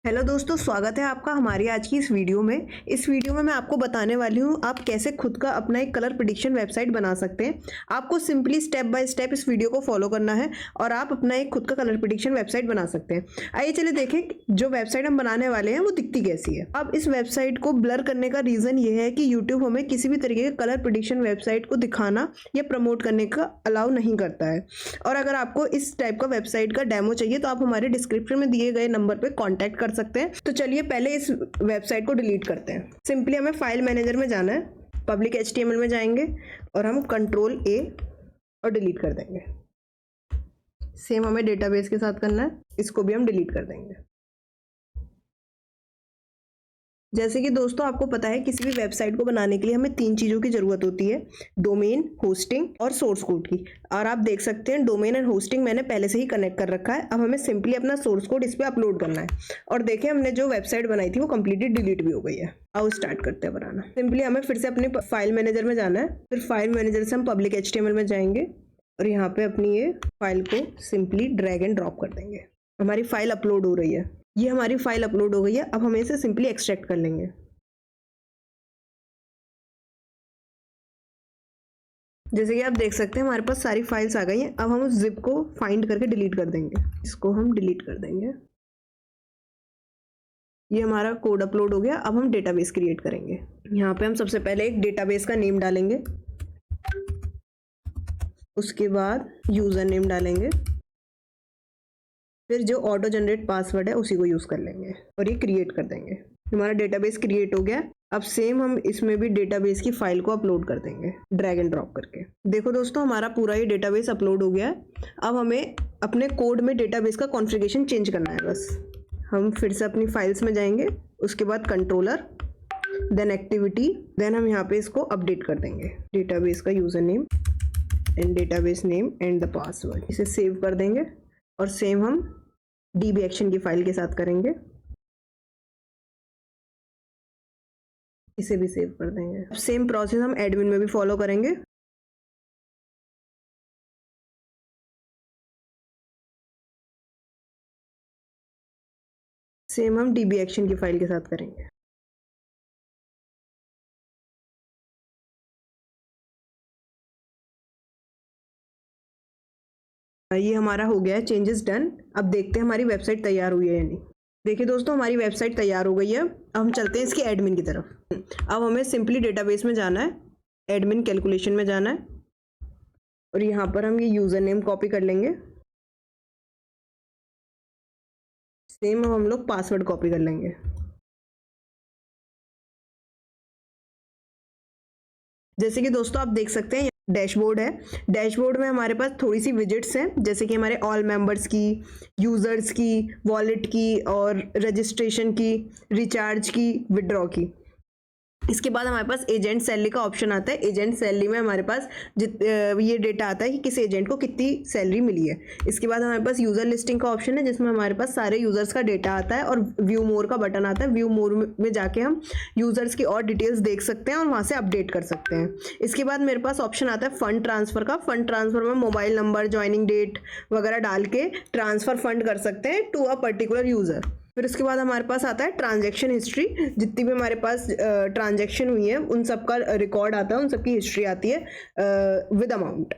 Hello दोस्तों, स्वागत है आपका हमारी आज की इस वीडियो में। इस वीडियो में मैं आपको बताने वाली हूँ आप कैसे खुद का अपना एक कलर प्रेडिक्शन वेबसाइट बना सकते हैं। आपको सिंपली स्टेप बाय स्टेप इस वीडियो को फॉलो करना है और आप अपना एक खुद का कलर प्रेडिक्शन वेबसाइट बना सकते हैं। आइए चलिए देखें जो वेबसाइट हम बनाने वाले हैं वो दिखती कैसी है। अब इस वेबसाइट को ब्लर करने का रीज़न ये है कि यूट्यूब हमें किसी भी तरीके के कलर प्रेडिक्शन वेबसाइट को दिखाना या प्रमोट करने का अलाउ नहीं करता है। और अगर आपको इस टाइप का वेबसाइट का डेमो चाहिए तो आप हमारे डिस्क्रिप्शन में दिए गए नंबर पर कॉन्टैक्ट कर सकते हैं। तो चलिए पहले इस वेबसाइट को डिलीट करते हैं। सिंपली हमें फाइल मैनेजर में जाना है, पब्लिक HTML में जाएंगे और हम Ctrl+A और डिलीट कर देंगे। सेम हमें डेटाबेस के साथ करना है, इसको भी हम डिलीट कर देंगे। जैसे कि दोस्तों आपको पता है किसी भी वेबसाइट को बनाने के लिए हमें 3 चीज़ों की ज़रूरत होती है, डोमेन, होस्टिंग और सोर्स कोड की। और आप देख सकते हैं डोमेन एंड होस्टिंग मैंने पहले से ही कनेक्ट कर रखा है। अब हमें सिंपली अपना सोर्स कोड इस पर अपलोड करना है। और देखें हमने जो वेबसाइट बनाई थी वो कम्प्लीटली डिलीट भी हो गई है। आओ स्टार्ट करते हैं बनाना। सिंपली हमें फिर से अपने फाइल मैनेजर में जाना है, फिर फाइल मैनेजर से हम पब्लिक HTML में जाएंगे और यहाँ पे अपनी ये फाइल को सिंपली ड्रैग एंड ड्रॉप कर देंगे। हमारी फाइल अपलोड हो रही है, ये हमारी फाइल अपलोड हो गई है। अब हम इसे सिंपली एक्सट्रैक्ट कर लेंगे। जैसे कि आप देख सकते हैं हमारे पास सारी फाइल्स आ गई हैं। अब हम उस जिप को फाइंड करके डिलीट कर देंगे। इसको हम डिलीट कर देंगे। ये हमारा कोड अपलोड हो गया। अब हम डेटाबेस क्रिएट करेंगे। यहाँ पे हम सबसे पहले एक डेटाबेस का नेम डालेंगे, उसके बाद यूजर नेम डालेंगे, फिर जो ऑटो जनरेट पासवर्ड है उसी को यूज़ कर लेंगे और ये क्रिएट कर देंगे। हमारा डेटाबेस क्रिएट हो गया। अब सेम हम इसमें भी डेटाबेस की फाइल को अपलोड कर देंगे ड्रैग एंड ड्रॉप करके। देखो दोस्तों हमारा पूरा ये डेटाबेस अपलोड हो गया है। अब हमें अपने कोड में डेटाबेस का कॉन्फ़िगरेशन चेंज करना है बस। हम फिर से अपनी फाइल्स में जाएंगे, उसके बाद कंट्रोलर, देन एक्टिविटी, देन हम यहाँ पे इसको अपडेट कर देंगे। डेटाबेस का user name and database name and the password, इसे सेव कर देंगे और सेम हम DB एक्शन की फाइल के साथ करेंगे, इसे भी सेव कर देंगे। सेम प्रोसेस हम एडमिन में भी फॉलो करेंगे। सेम हम DB एक्शन की फाइल के साथ करेंगे। ये हमारा हो गया है चेंजेस डन। अब देखते हैं हमारी वेबसाइट तैयार हुई है या नहीं। देखिए दोस्तों हमारी वेबसाइट तैयार हो गई है। अब हम चलते हैं इसके एडमिन की तरफ। अब हमें सिंपली डेटाबेस में जाना है, एडमिन कैलकुलेशन में जाना है और यहाँ पर हम ये यूज़र नेम कॉपी कर लेंगे। सेम हम लोग पासवर्ड कॉपी कर लेंगे। जैसे कि दोस्तों आप देख सकते हैं डैशबोर्ड है। डैशबोर्ड में हमारे पास थोड़ी सी विजिट्स हैं, जैसे कि हमारे ऑल मेंबर्स की, यूज़र्स की, वॉलेट की और रजिस्ट्रेशन की, रिचार्ज की, विड्रॉ की। इसके बाद हमारे पास एजेंट सैलरी का ऑप्शन आता है। एजेंट सैलरी में हमारे पास ये डेटा आता है कि किस एजेंट को कितनी सैलरी मिली है। इसके बाद हमारे पास यूज़र लिस्टिंग का ऑप्शन है, जिसमें हमारे पास सारे यूज़र्स का डेटा आता है और व्यू मोर का बटन आता है। व्यू मोर में जाके हम यूज़र्स की और डिटेल्स देख सकते हैं और वहाँ से अपडेट कर सकते हैं। इसके बाद मेरे पास ऑप्शन आता है फंड ट्रांसफ़र का। फंड ट्रांसफ़र में मोबाइल नंबर, ज्वाइनिंग डेट वगैरह डाल के ट्रांसफ़र फंड कर सकते हैं टू अ पर्टिकुलर यूज़र। फिर उसके बाद हमारे पास आता है ट्रांजैक्शन हिस्ट्री। जितनी भी हमारे पास ट्रांजैक्शन हुई है उन सब का रिकॉर्ड आता है, उन सब की हिस्ट्री आती है विद अमाउंट।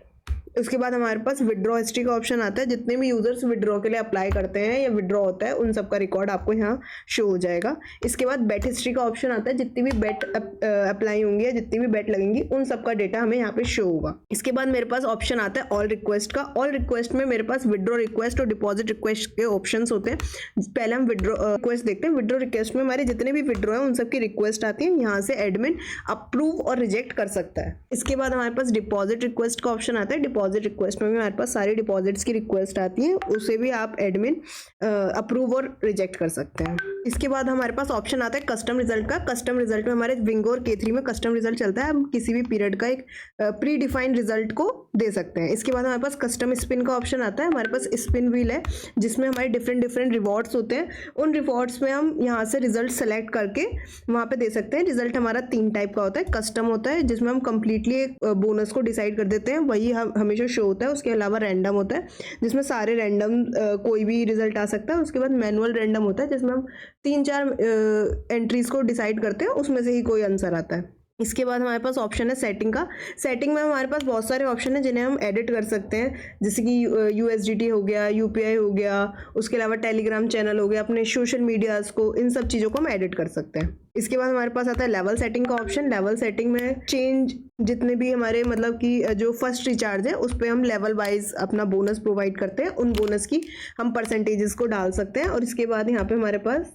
उसके बाद हमारे पास विड्रॉ हिस्ट्री का ऑप्शन आता है। जितने भी यूज़र्स विड्रॉ के लिए अप्लाई करते हैं या विड्रॉ होता है उन सब का रिकॉर्ड आपको यहाँ शो हो जाएगा। इसके बाद बेट हिस्ट्री का ऑप्शन आता है। जितनी भी बेट अप्लाई होंगी या जितनी भी बेट लगेंगी उन सब का डेटा हमें यहाँ पे शो होगा। इसके बाद मेरे पास ऑप्शन आता है ऑल रिक्वेस्ट का। ऑल रिक्वेस्ट में मेरे पास विड्रॉ रिक्वेस्ट और डिपॉजिट रिक्वेस्ट के ऑप्शन होते हैं। पहले हम विड्रॉ रिक्वेस्ट देखते हैं। विड्रॉ रिक्वेस्ट में हमारे जितने भी विड्रॉ है उन सब की रिक्वेस्ट आती है। यहाँ से एडमिन अप्रूव और रिजेक्ट कर सकता है। इसके बाद हमारे पास डिपॉजिट रिक्वेस्ट का ऑप्शन आता है। डिपॉजिट रिक्वेस्ट में हमारे पास सारी डिपॉजिट्स की रिक्वेस्ट आती है, उसे भी आप एडमिन अप्रूव और रिजेक्ट कर सकते हैं। इसके बाद हमारे पास ऑप्शन आता है कस्टम रिजल्ट का। कस्टम रिजल्ट में हमारे विंगो और K3 में कस्टम रिजल्ट चलता है। हम किसी भी पीरियड का एक प्री डिफाइंड रिजल्ट को दे सकते हैं। इसके बाद हमारे पास कस्टम स्पिन का ऑप्शन आता है। हमारे पास स्पिन व्हील है जिसमें हमारे डिफरेंट रिवॉर्ड्स होते हैं। उन रिवॉर्ड्स में हम यहाँ से रिजल्ट सेलेक्ट करके वहाँ पे दे सकते हैं। रिजल्ट हमारा 3 टाइप का होता है। कस्टम होता है जिसमें हम कंप्लीटली एक बोनस को डिसाइड कर देते हैं, वही हम हमेशा शो होता है। उसके अलावा रैंडम होता है जिसमें सारे रैंडम कोई भी रिजल्ट आ सकता है। उसके बाद मैनुअल रैंडम होता है जिसमें हम 3-4 एंट्रीज को डिसाइड करते हैं, उसमें से ही कोई आंसर आता है। इसके बाद हमारे पास ऑप्शन है सेटिंग का। सेटिंग में हमारे पास बहुत सारे ऑप्शन है जिन्हें हम एडिट कर सकते हैं, जैसे कि USDT हो गया, UPI हो गया, उसके अलावा टेलीग्राम चैनल हो गया, अपने सोशल मीडियाज को, इन सब चीज़ों को हम एडिट कर सकते हैं। इसके बाद हमारे पास आता है लेवल सेटिंग का ऑप्शन। लेवल सेटिंग में चेंज जितने भी हमारे मतलब कि जो फर्स्ट रिचार्ज है उस पर हम लेवल वाइज अपना बोनस प्रोवाइड करते हैं, उन बोनस की हम परसेंटेजेस को डाल सकते हैं। और इसके बाद यहाँ पे हमारे पास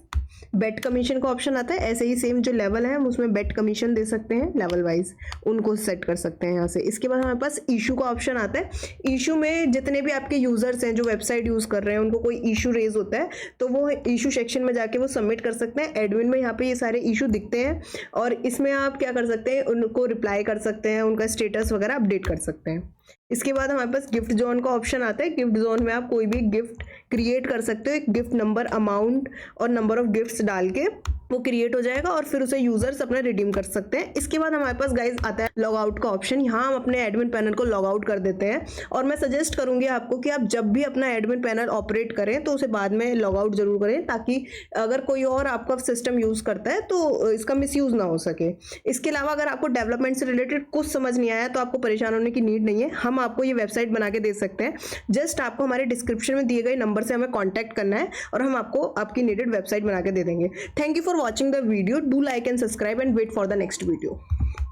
बेट कमीशन का ऑप्शन आता है। ऐसे ही सेम जो लेवल है हम उसमें बेट कमीशन दे सकते हैं लेवल वाइज, उनको सेट कर सकते हैं यहाँ से। इसके बाद हमारे पास इशू का ऑप्शन आता है। इशू में जितने भी आपके यूजर्स हैं जो वेबसाइट यूज कर रहे हैं, उनको कोई इशू रेज होता है तो वो इशू सेक्शन में जाके वो सबमिट कर सकते हैं। एडमिन में यहाँ पे ये सारे इशू दिखते हैं और इसमें आप क्या कर सकते हैं, उनको रिप्लाई कर सकते हैं, उनका स्टेटस वगैरह अपडेट कर सकते हैं। इसके बाद हमारे पास गिफ्ट जोन का ऑप्शन आता है। गिफ्ट जोन में आप कोई भी गिफ्ट क्रिएट कर सकते हो, एक गिफ्ट नंबर, अमाउंट और नंबर ऑफ गिफ्ट्स डाल के वो क्रिएट हो जाएगा और फिर उसे यूजर्स अपना रिडीम कर सकते हैं। इसके बाद हमारे पास गाइज आता है लॉग आउट का ऑप्शन। यहाँ हम अपने एडमिन पैनल को लॉग आउट कर देते हैं और मैं सजेस्ट करूंगी आपको कि आप जब भी अपना एडमिन पैनल ऑपरेट करें तो उसे बाद में लॉग आउट जरूर करें, ताकि अगर कोई और आपका सिस्टम यूज करता है तो इसका मिसयूज ना हो सके। इसके अलावा अगर आपको डेवलपमेंट से रिलेटेड कुछ समझ नहीं आया तो आपको परेशान होने की नीड नहीं है, हम आपको ये वेबसाइट बना के दे सकते हैं। जस्ट आपको हमारे डिस्क्रिप्शन में दिए गए नंबर से हमें कॉन्टैक्ट करना है और हम आपको आपकी नीडेड वेबसाइट बना के दे देंगे। Thank you for watching the video. Do like and subscribe and wait for the next video.